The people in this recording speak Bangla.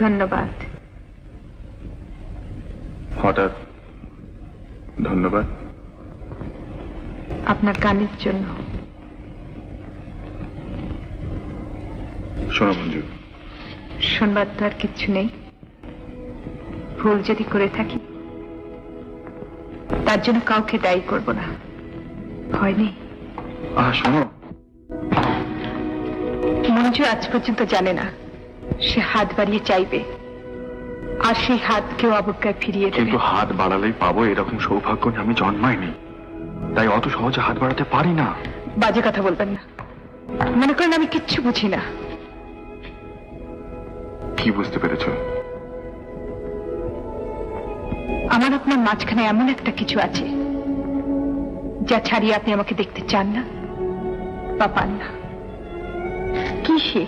ধন্যবাদ। হঠাৎ ধন্যবাদ? আপনার গানের জন্য। শোনো মঞ্জু, শুনবার তো আর কিচ্ছু নেই। ভুল যদি করে থাকি তার জন্য কাউকে দায়ী করব না। ভয় নেই। শোনো, মঞ্জু আজ পর্যন্ত জানে না সে হাত বাড়িয়ে চাইবে, আর সেই হাত কেউ অবজ্ঞায় ফিরিয়ে দেবে। কিন্তু হাত বাড়ালেই পাবো এরকম সৌভাগ্য নিয়ে আমি জন্মাইনি, তাই অত সহজে হাত বাড়াতে পারি না। বাজে কথা বলবেন না। মনে করেন আমি কিচ্ছু বুঝি না। কি বুঝতে পেরেছো? আমার আপনার মাঝখানে এমন একটা কিছু আছে যা ছাড়িয়ে আপনি আমাকে দেখতে চান না বা পান না। কি সে?